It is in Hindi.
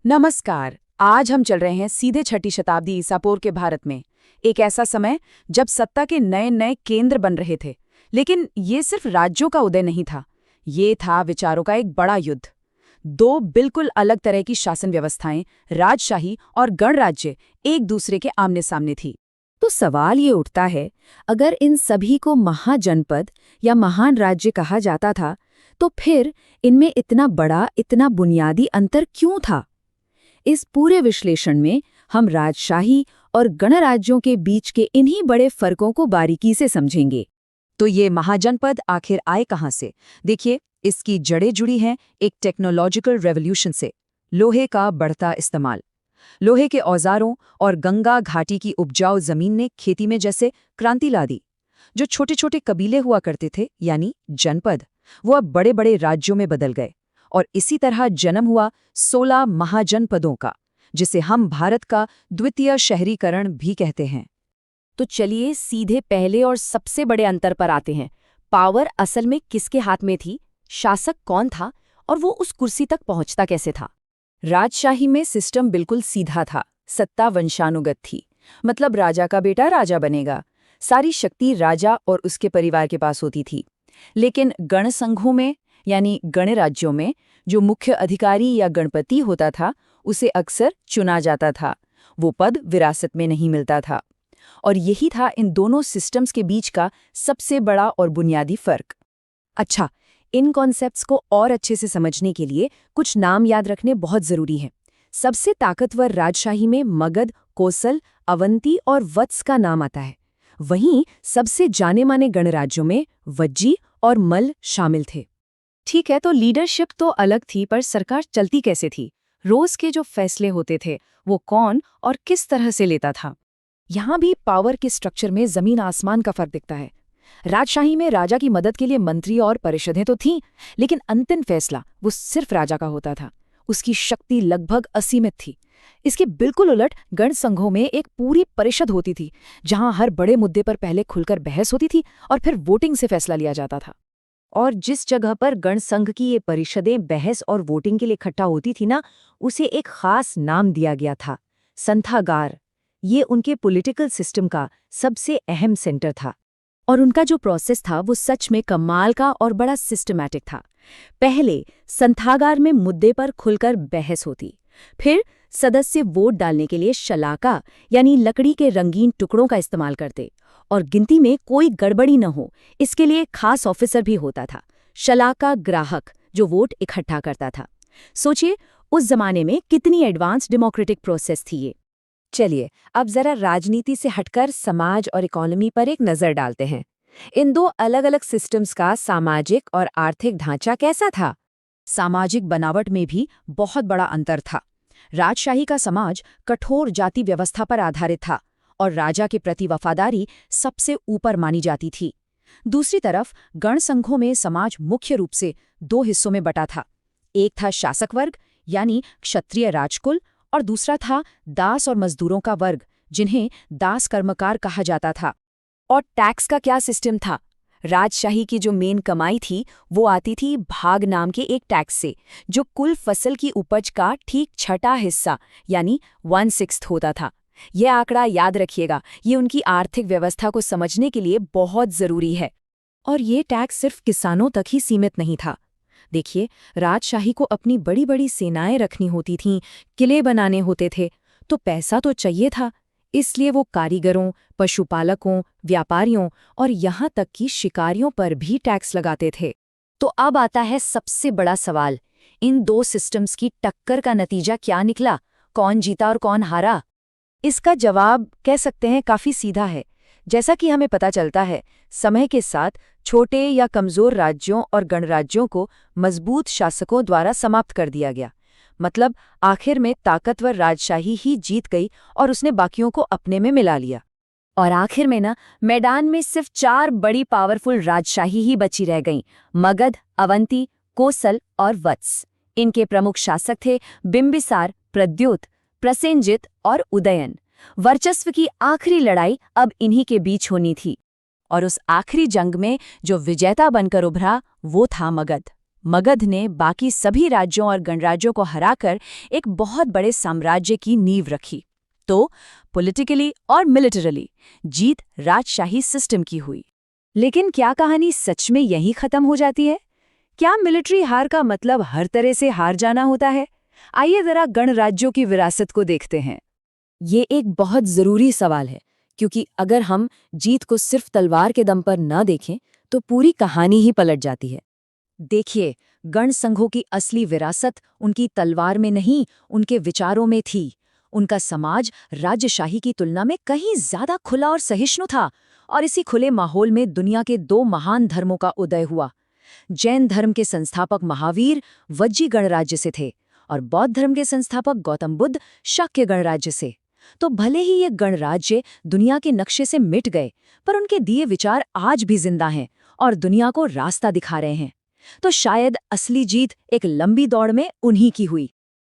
नमस्कार। आज हम चल रहे हैं सीधे 6ठी शताब्दी ईसा पूर्व के भारत में। एक ऐसा समय जब सत्ता के नए नए केंद्र बन रहे थे। लेकिन ये सिर्फ राज्यों का उदय नहीं था, ये था विचारों का एक बड़ा युद्ध। दो बिल्कुल अलग तरह की शासन व्यवस्थाएं, राजशाही और गणराज्य, एक दूसरे के आमने सामने थी। तो सवाल ये उठता है, अगर इन सभी को महाजनपद या महान राज्य कहा जाता था, तो फिर इनमें इतना बड़ा, इतना बुनियादी अंतर क्यों था? इस पूरे विश्लेषण में हम राजशाही और गणराज्यों के बीच के इन्हीं बड़े फर्कों को बारीकी से समझेंगे। तो ये महाजनपद आखिर आए कहाँ से? देखिए, इसकी जड़ें जुड़ी हैं एक टेक्नोलॉजिकल रेवोल्यूशन से। लोहे का बढ़ता इस्तेमाल, लोहे के औजारों और गंगा घाटी की उपजाऊ जमीन ने खेती में जैसे क्रांति ला दी। जो छोटे छोटे कबीले हुआ करते थे, यानी जनपद, वो अब बड़े बड़े राज्यों में बदल गए। और इसी तरह जन्म हुआ 16 महाजनपदों का, जिसे हम भारत का द्वितीय शहरीकरण भी कहते हैं। तो चलिए सीधे पहले और सबसे बड़े अंतर पर आते हैं। पावर असल में किसके हाथ में थी? शासक कौन था और वो उस कुर्सी तक पहुंचता कैसे था? राजशाही में सिस्टम बिल्कुल सीधा था, सत्ता वंशानुगत थी। मतलब राजा का बेटा राजा बनेगा, सारी शक्ति राजा और उसके परिवार के पास होती थी। लेकिन गणसंघों में यानी गणराज्यों में जो मुख्य अधिकारी या गणपति होता था, उसे अक्सर चुना जाता था। वो पद विरासत में नहीं मिलता था। और यही था इन दोनों सिस्टम्स के बीच का सबसे बड़ा और बुनियादी फर्क। अच्छा, इन कॉन्सेप्ट्स को और अच्छे से समझने के लिए कुछ नाम याद रखने बहुत जरूरी है। सबसे ताकतवर राजशाही में मगध, कोसल, अवंती और वत्स का नाम आता है। वहीं सबसे जाने माने गणराज्यों में वज्जी और मल्ल शामिल थे। ठीक है, तो लीडरशिप तो अलग थी, पर सरकार चलती कैसे थी? रोज के जो फैसले होते थे, वो कौन और किस तरह से लेता था? यहाँ भी पावर के स्ट्रक्चर में जमीन आसमान का फर्क दिखता है। राजशाही में राजा की मदद के लिए मंत्री और परिषदें तो थीं, लेकिन अंतिम फैसला वो सिर्फ राजा का होता था। उसकी शक्ति लगभग असीमित थी। इसके बिल्कुल उलट गणसंघों में एक पूरी परिषद होती थी, जहां हर बड़े मुद्दे पर पहले खुलकर बहस होती थी और फिर वोटिंग से फैसला लिया जाता था। और जिस जगह पर गणसंघ की ये परिषदें बहस और वोटिंग के लिए इकट्ठा होती थी ना, उसे एक खास नाम दिया गया था, संथागार। ये उनके पॉलिटिकल सिस्टम का सबसे अहम सेंटर था। और उनका जो प्रोसेस था वो सच में कमाल का और बड़ा सिस्टमैटिक था। पहले संथागार में मुद्दे पर खुलकर बहस होती, फिर सदस्य वोट डालने के लिए शलाका यानी लकड़ी के रंगीन टुकड़ों का इस्तेमाल करते, और गिनती में कोई गड़बड़ी न हो इसके लिए खास ऑफिसर भी होता था, शलाका ग्राहक, जो वोट इकट्ठा करता था। सोचिए उस जमाने में कितनी एडवांस डेमोक्रेटिक प्रोसेस थी ये। चलिए, अब जरा राजनीति से हटकर समाज और इकोनॉमी पर एक नजर डालते हैं। इन दो अलग अलग सिस्टम्स का सामाजिक और आर्थिक ढांचा कैसा था? सामाजिक बनावट में भी बहुत बड़ा अंतर था। राजशाही का समाज कठोर जाति व्यवस्था पर आधारित था और राजा के प्रति वफादारी सबसे ऊपर मानी जाती थी। दूसरी तरफ गणसंघों में समाज मुख्य रूप से दो हिस्सों में बटा था। एक था शासक वर्ग यानी क्षत्रिय राजकुल, और दूसरा था दास और मजदूरों का वर्ग, जिन्हें दास कर्मकार कहा जाता था। और टैक्स का क्या सिस्टम था? राजशाही की जो मेन कमाई थी वो आती थी भाग नाम के एक टैक्स से, जो कुल फसल की उपज का ठीक 6वां हिस्सा यानी 1/6 होता था। यह आंकड़ा याद रखिएगा, ये उनकी आर्थिक व्यवस्था को समझने के लिए बहुत जरूरी है। और ये टैक्स सिर्फ किसानों तक ही सीमित नहीं था। देखिए, राजशाही को अपनी बड़ी बड़ी सेनाएं रखनी होती थीं, किले बनाने होते थे, तो पैसा तो चाहिए था। इसलिए वो कारीगरों, पशुपालकों, व्यापारियों और यहाँ तक कि शिकारियों पर भी टैक्स लगाते थे। तो अब आता है सबसे बड़ा सवाल, इन दो सिस्टम्स की टक्कर का नतीजा क्या निकला? कौन जीता और कौन हारा? इसका जवाब कह सकते हैं काफी सीधा है। जैसा कि हमें पता चलता है, समय के साथ छोटे या कमजोर राज्यों और गणराज्यों को मजबूत शासकों द्वारा समाप्त कर दिया गया। मतलब आखिर में ताकतवर राजशाही ही जीत गई और उसने बाकियों को अपने में मिला लिया। और आखिर में मैदान में सिर्फ 4 बड़ी पावरफुल राजशाही ही बची रह गईं, मगध, अवंती, कोसल और वत्स। इनके प्रमुख शासक थे बिंबिसार, प्रद्योत, प्रसेनजित और उदयन। वर्चस्व की आखिरी लड़ाई अब इन्हीं के बीच होनी थी। और उस आखिरी जंग में जो विजेता बनकर उभरा वो था मगध। मगध ने बाकी सभी राज्यों और गणराज्यों को हराकर एक बहुत बड़े साम्राज्य की नींव रखी। तो पॉलिटिकली और मिलिटरली जीत राजशाही सिस्टम की हुई। लेकिन क्या कहानी सच में यहीं खत्म हो जाती है? क्या मिलिट्री हार का मतलब हर तरह से हार जाना होता है? आइए जरा गणराज्यों की विरासत को देखते हैं। ये एक बहुत जरूरी सवाल है, क्योंकि अगर हम जीत को सिर्फ तलवार के दम पर न देखें तो पूरी कहानी ही पलट जाती है। देखिए, गण संघों की असली विरासत उनकी तलवार में नहीं, उनके विचारों में थी। उनका समाज राज्यशाही की तुलना में कहीं ज्यादा खुला और सहिष्णु था, और इसी खुले माहौल में दुनिया के दो महान धर्मों का उदय हुआ। जैन धर्म के संस्थापक महावीर वज्जी गणराज्य से थे और बौद्ध धर्म के संस्थापक गौतम बुद्ध शाक्य गणराज्य से। तो भले ही ये गणराज्य दुनिया के नक्शे से मिट गए, पर उनके दिए विचार आज भी जिंदा हैं और दुनिया को रास्ता दिखा रहे हैं। तो शायद असली जीत एक लंबी दौड़ में उन्हीं की हुई।